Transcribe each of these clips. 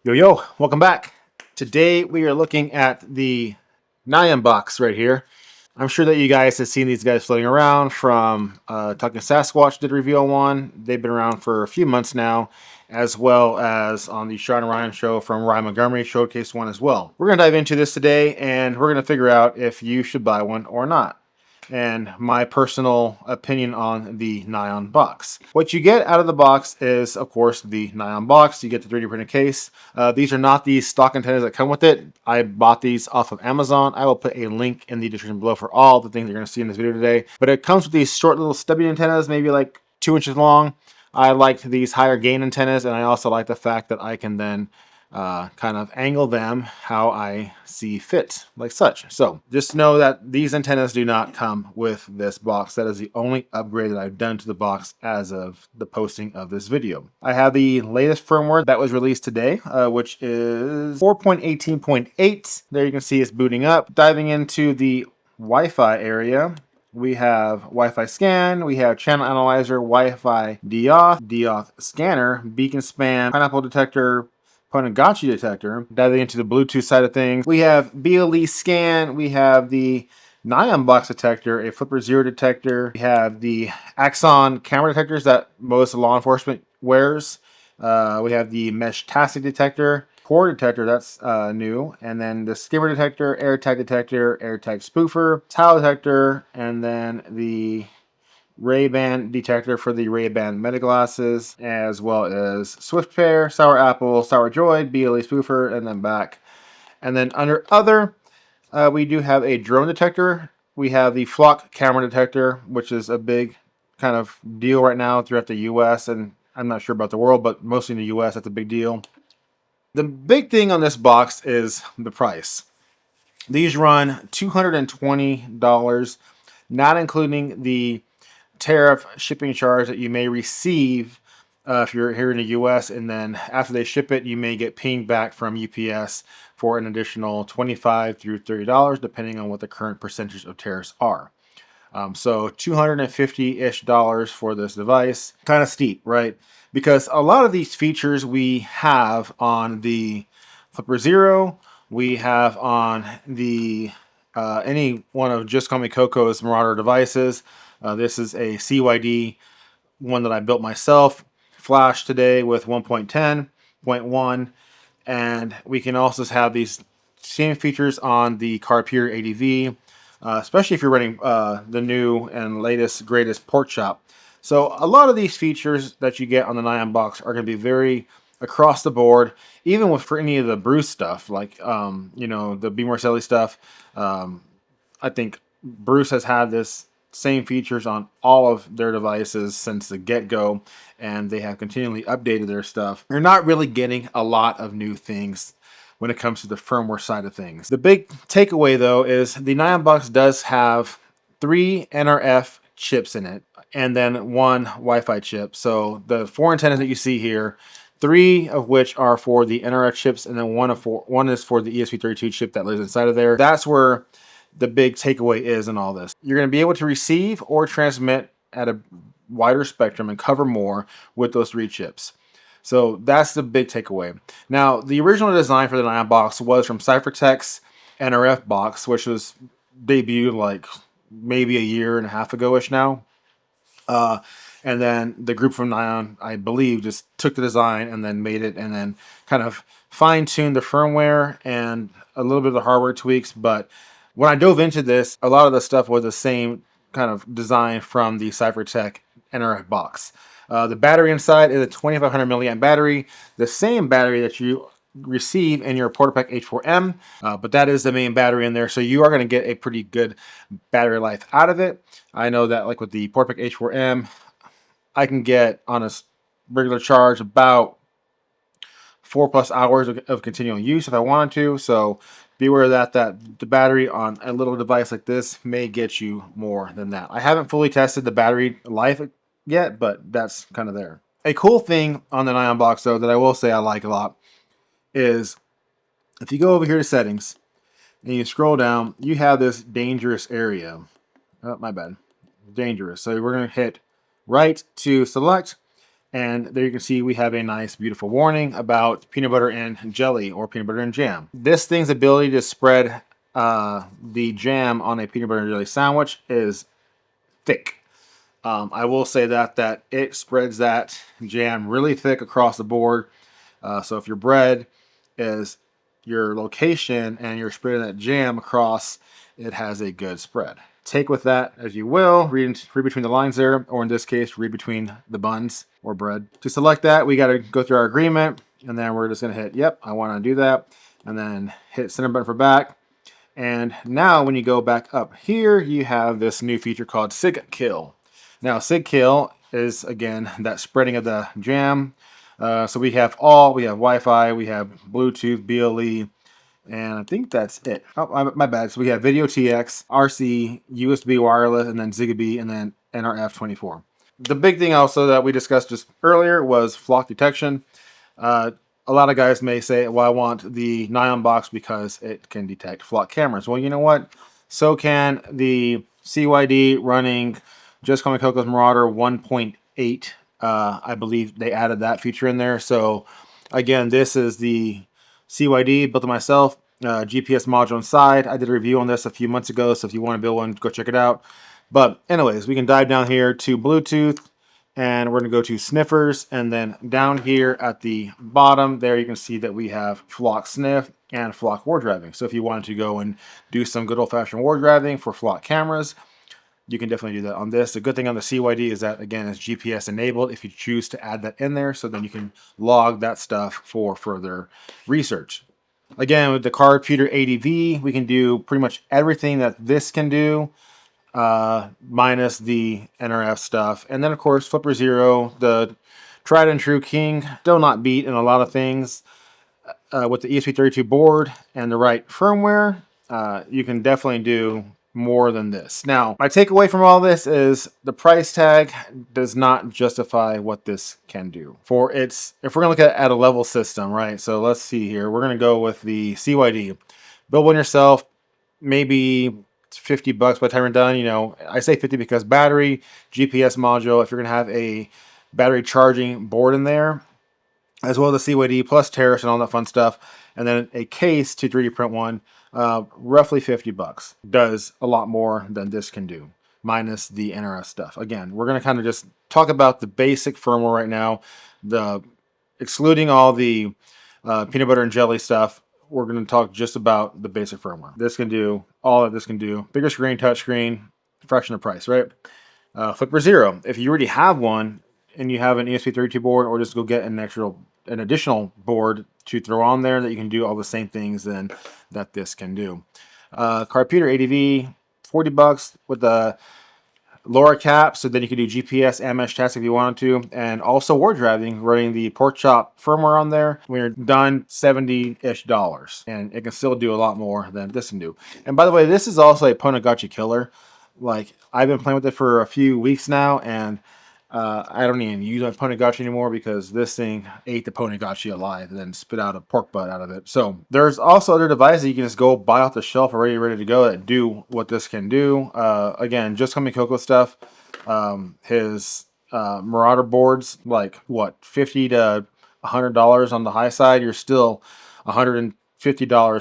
Yo, welcome back. Today we are looking at the Nyan Box right here. I'm sure that you guys have seen these guys floating around from Talking Sasquatch did a review on one. They've been around for a few months now, as well as on the Sean Ryan show from Ryan Montgomery showcase one as well. We're going to dive into this today and we're going to figure out if you should buy one or not, and my personal opinion on the Nyan box. What you get out of the box is, of course, the Nyan box. You get the 3D printed case. These are not the stock antennas that come with it. I bought these off of Amazon. I will put a link in the description below for all the things you're going to see in this video today. But it comes with these short little stubby antennas, maybe like 2 inches long. I liked these higher gain antennas, and I also like the fact that I can then kind of angle them how I see fit, like such. So just know that these antennas do not come with this box. That is the only upgrade that I've done to the box as of the posting of this video. I have the latest firmware that was released today, which is 4.18.8. There you can see it's booting up. Diving into the Wi-Fi area, we have Wi-Fi scan, we have channel analyzer, Wi-Fi deauth scanner, beacon spam, pineapple detector, Ponagachi detector. Diving into the Bluetooth side of things, we have BLE scan, we have the Nyan Box detector, a Flipper Zero detector, we have the Axon camera detectors that most law enforcement wears. We have the mesh tastic detector, core detector, that's new, and then the skimmer detector, AirTag detector, AirTag spoofer, tile detector, and then the Ray-Ban detector for the Ray-Ban Meta glasses, as well as Swift Pair, Sour Apple, Sour Droid, BLE spoofer, and then back. And then under other, we do have a drone detector. We have the Flock camera detector, which is a big kind of deal right now throughout the US, and I'm not sure about the world, but mostly in the US, that's a big deal. The big thing on this box is the price. These run $220, not including the tariff shipping charge that you may receive if you're here in the US, and then after they ship it, you may get pinged back from UPS for an additional $25 through $30, depending on what the current percentage of tariffs are. So $250-ish for this device. Kind of steep, right? Because a lot of these features we have on the Flipper Zero, we have on the any one of Just Call Me Coco's Marauder devices. This is a CYD one that I built myself, flash today with 1.10.1, and we can also have these same features on the Cardputer ADV, especially if you're running the new and latest, greatest port shop. So a lot of these features that you get on the Nyan Box are going to be very across the board, even with for any of the Bruce stuff, like the B. Marcelli stuff. I think Bruce has had this same features on all of their devices since the get-go, and they have continually updated their stuff. You're not really getting a lot of new things when it comes to the firmware side of things. The big takeaway, though, is the Nyan Box does have 3 NRF chips in it, and then 1 Wi-Fi chip. So the 4 antennas that you see here, 3 of which are for the NRF chips, and then one is for the ESP32 chip that lives inside of there. That's where the big takeaway is in all this. You're going to be able to receive or transmit at a wider spectrum and cover more with those 3 chips. So that's the big takeaway. Now, the original design for the Nyan Box was from Cyphertech's NRF box, which was debuted like maybe a year and a half ago-ish now. And then the group from Nyan, I believe, just took the design and then made it and then kind of fine-tuned the firmware and a little bit of the hardware tweaks. But when I dove into this, a lot of the stuff was the same kind of design from the Cyphertech NRF box. The battery inside is a 2500 milliamp battery, the same battery that you receive in your PortaPack H4M, but that is the main battery in there, so you are going to get a pretty good battery life out of it. I know that like with the PortaPack H4M, I can get on a regular charge about 4+ hours of continual use if I wanted to, so be aware that the battery on a little device like this may get you more than that. I haven't fully tested the battery life yet, but that's kind of there. A cool thing on the Nyan Box, though, that I will say I like a lot is if you go over here to settings and you scroll down, you have this dangerous area. Oh, my bad. Dangerous. So we're going to hit right to select, And there you can see we have a nice, beautiful warning about peanut butter and jelly or peanut butter and jam. This thing's ability to spread the jam on a peanut butter and jelly sandwich is thick. I will say that it spreads that jam really thick across the board. So if your bread is your location and you're spreading that jam across, it has a good spread. Take with that as you will, read between the lines there, or in this case, read between the buns or bread. To select that, we got to go through our agreement, and then we're just going to hit, yep, I want to do that, and then hit center button for back. And now when you go back up here, you have this new feature called Sig Kill. Now, Sig Kill is, again, that spreading of the jam. So we have Wi-Fi, we have Bluetooth, BLE, and I think that's it. Oh, my bad. So we have Video TX, RC, USB wireless, and then Zigbee, and then NRF 24. The big thing also that we discussed just earlier was flock detection. A lot of guys may say, well, I want the Nyan Box because it can detect flock cameras. Well, you know what? So can the CYD running Just Call Me Coco's Marauder 1.8. I believe they added that feature in there. So again, this is the CYD built it myself, GPS module inside. I did a review on this a few months ago, so if you want to build one, go check it out. But anyways, we can dive down here to Bluetooth, and we're going to go to sniffers, and then down here at the bottom there you can see that we have flock sniff and flock ward driving. So if you wanted to go and do some good old-fashioned ward driving for flock cameras, you can definitely do that on this. The good thing on the CYD is that, again, it's GPS enabled if you choose to add that in there, so then you can log that stuff for further research. Again, with the Cardputer ADV, we can do pretty much everything that this can do, minus the NRF stuff. And then, of course, Flipper Zero, the tried and true king, still not beat in a lot of things. With the ESP32 board and the right firmware, you can definitely do more than this. Now, my takeaway from all this is the price tag does not justify what this can do. If we're gonna look at a level system, right? So let's see here. We're gonna go with the CYD. Build one yourself, maybe $50 by the time you're done. You know, I say 50 because battery, GPS module, if you're gonna have a battery charging board in there, as well as the CYD plus tariffs and all that fun stuff, and then a case to 3D print one, roughly $50. Does a lot more than this can do, minus the NRF stuff. Again, we're going to kind of just talk about the basic firmware right now, excluding all the peanut butter and jelly stuff. We're going to talk just about the basic firmware. This can do all that this can do. Bigger screen, touch screen, fraction of price, right? Flipper Zero. If you already have one and you have an ESP32 board, or just go get an additional board to throw on there that you can do all the same things then that this can do. Cardputer ADV, $40 with the LoRa cap, so then you can do GPS and mesh tasks if you wanted to, and also ward driving, running the pork chop firmware on there. When you're done, $70-ish, and it can still do a lot more than this can do. And by the way, this is also a Ponagachi killer. Like, I've been playing with it for a few weeks now, and I don't even use my Ponagachi anymore because this thing ate the Ponagachi alive and then spit out a pork butt out of it. So there's also other devices you can just go buy off the shelf already ready to go that do what this can do. Again, Just Call Me Coco stuff. His Marauder boards, like what, $50 to $100 on the high side. You're still $150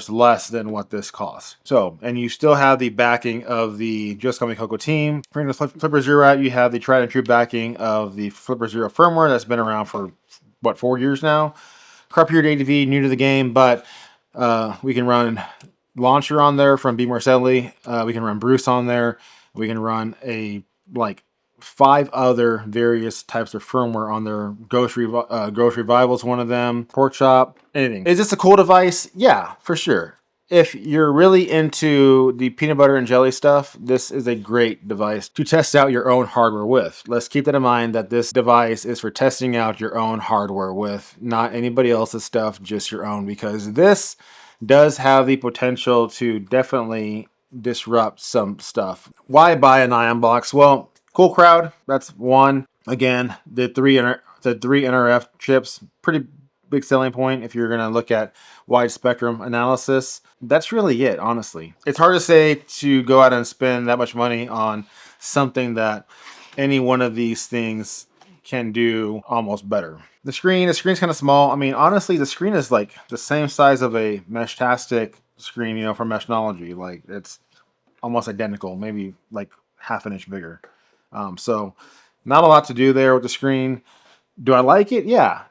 less than what this costs. So, and you still have the backing of the Just Call Me Coco team. Bring the Flipper Zero out, you have the tried and true backing of the Flipper Zero firmware that's been around for, what, 4 years now? Cardputer ADV, new to the game, but we can run Launcher on there from B. Marcelli. We can run Bruce on there. We can run like 5 other various types of firmware on there. Ghost Revival is one of them. Pork Chop, anything. Is this a cool device? Yeah, for sure. If you're really into the peanut butter and jelly stuff, this is a great device to test out your own hardware with. Let's keep that in mind, that this device is for testing out your own hardware with, not anybody else's stuff, just your own, because this does have the potential to definitely disrupt some stuff. Why buy a Nyan Box? Well, cool crowd, that's one. Again, the three NRF chips, pretty big selling point if you're going to look at wide spectrum analysis. That's really it, honestly. It's hard to say to go out and spend that much money on something that any one of these things can do almost better. The screen's kind of small. I mean, honestly, the screen is like the same size of a Meshtastic screen, you know, from Meshnology. Like, it's almost identical, maybe like half an inch bigger. So not a lot to do there with the screen. Do I like it? Yeah.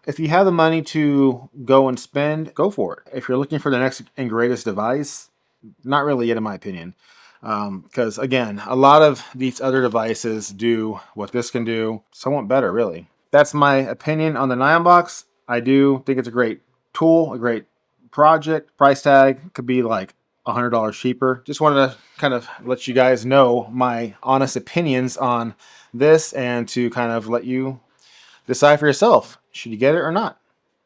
If you have the money to go and spend, go for it. If you're looking for the next and greatest device, not really yet, in my opinion. Because again, a lot of these other devices do what this can do, somewhat better, really. That's my opinion on the Nyan Box. I do think it's a great tool, a great project. Price tag could be like $100 cheaper. Just wanted to kind of let you guys know my honest opinions on this and to kind of let you decide for yourself. Should you get it or not?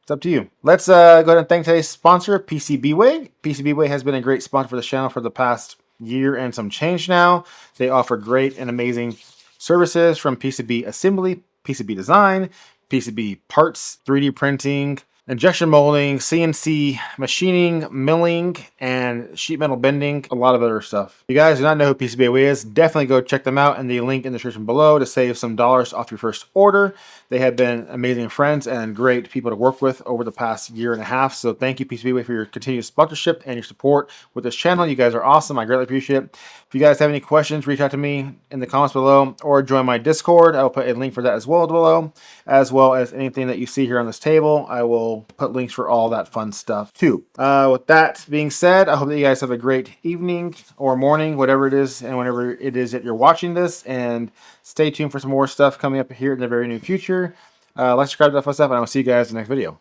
It's up to you. Let's go ahead and thank today's sponsor, PCBWay. PCBWay has been a great sponsor for the channel for the past year and some change now. They offer great and amazing services from PCB assembly, PCB design, PCB parts, 3D printing, injection molding, CNC machining, milling, and sheet metal bending, a lot of other stuff. If you guys do not know who PCBWay is, definitely go check them out in the link in the description below to save some dollars off your first order. They have been amazing friends and great people to work with over the past year and a half. So thank you, PCBWay, for your continued sponsorship and your support with this channel. You guys are awesome. I greatly appreciate it. If you guys have any questions, reach out to me in the comments below or join my Discord. I will put a link for that as well below, as well as anything that you see here on this table. I will put links for all that fun stuff too. With that being said, I hope that you guys have a great evening or morning, whatever it is, and whenever it is that you're watching this. And stay tuned for some more stuff coming up here in the very near future. Like, subscribe to that fun stuff, and I will see you guys in the next video.